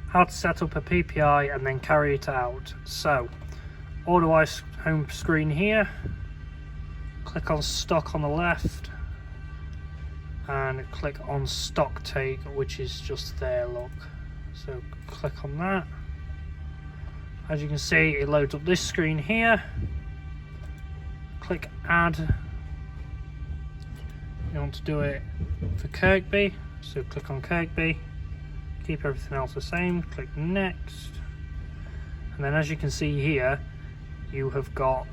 how to set up a PPI and then carry it out. So Auto-Ice home screen here, click on stock on the left and click on stock take, which is just there, look. So click on that. As you can see, it loads up this screen here. Click add. You want to do it for Kirkby, so click on Kirkby, keep everything else the same, click next, and then as you can see here, you have got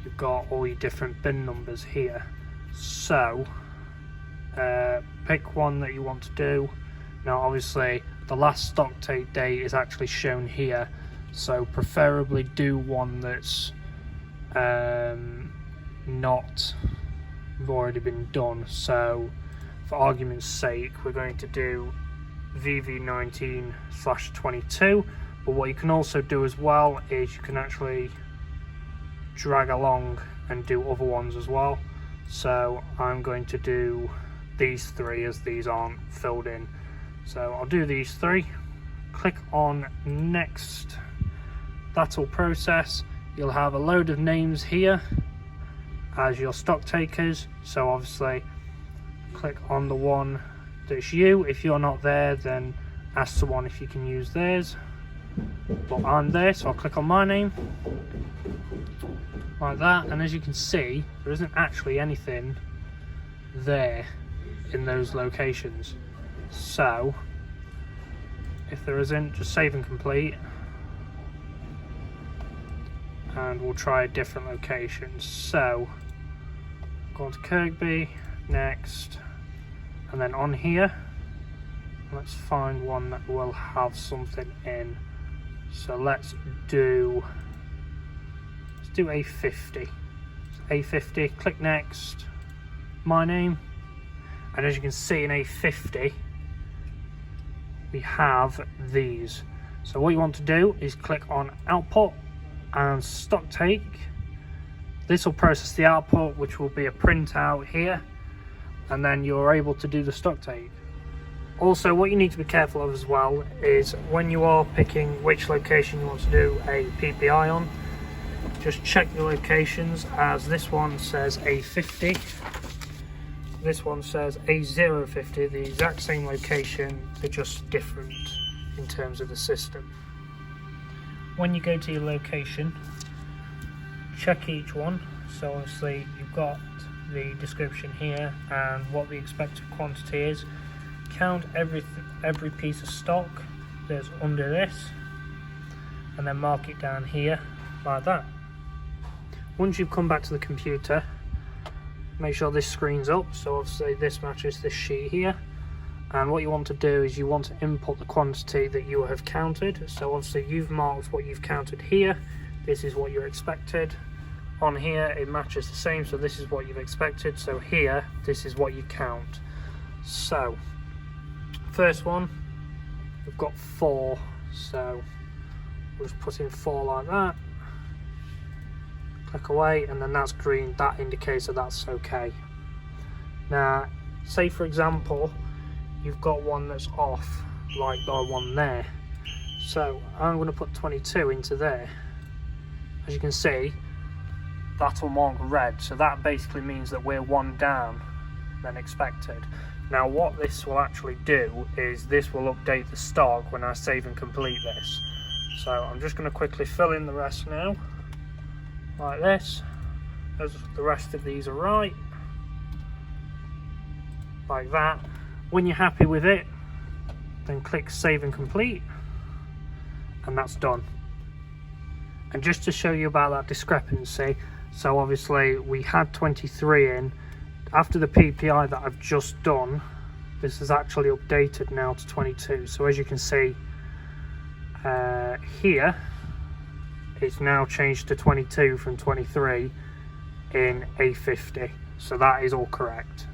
you've got all your different bin numbers here. So pick one that you want to do. Now obviously the last stock take date is actually shown here, so preferably do one that's not already been done. So for argument's sake, we're going to do VV19/22, but what you can also do as well is you can actually drag along and do other ones as well. So I'm going to do these three as these aren't filled in. So I'll do these three, click on next. That'll process. You'll have a load of names here as your stock takers, so obviously click on the one that's you. If you're not there, then ask someone if you can use theirs, but I'm there, so I'll click on my name like that, and as you can see, there isn't actually anything there in those locations. So if there isn't, just save and complete, and we'll try a different location. So go on to Kirkby, next, and then on here let's find one that will have something in. So let's do A50. So A50, click next, my name, and as you can see in A50 we have these. So what you want to do is click on output and stock take. This will process the output, which will be a printout here, and then you're able to do the stock take. Also, what you need to be careful of as well is when you are picking which location you want to do a PPI on, just check the locations, as this one says A50, this one says A050, the exact same location, they're just different in terms of the system. When you go to your location, check each one. So obviously you've got the description here and what the expected quantity is. Count every piece of stock that's under this, and then mark it down here like that. Once you've come back to the computer, make sure this screen's up, so obviously this matches this sheet here, and what you want to do is you want to input the quantity that you have counted. So obviously you've marked what you've counted here, this is what you're expected. On here it matches the same, so this is what you've expected, so here this is what you count. So first one, we've got 4, so we'll just put in 4 like that, click away, and then that's green, that indicates that that's okay. Now say for example you've got one that's off, like the one there, so I'm going to put 22 into there. As you can see, that'll mark red, so that basically means that we're one down than expected. Now what this will actually do is this will update the stock when I save and complete this. So I'm just going to quickly fill in the rest now, like this, as the rest of these are right, like that. When you're happy with it, then click save and complete, and that's done. And just to show you about that discrepancy, so obviously we had 23 in. After the PPI that I've just done, this is actually updated now to 22. So as you can see here, it's now changed to 22 from 23 in A50. So that is all correct.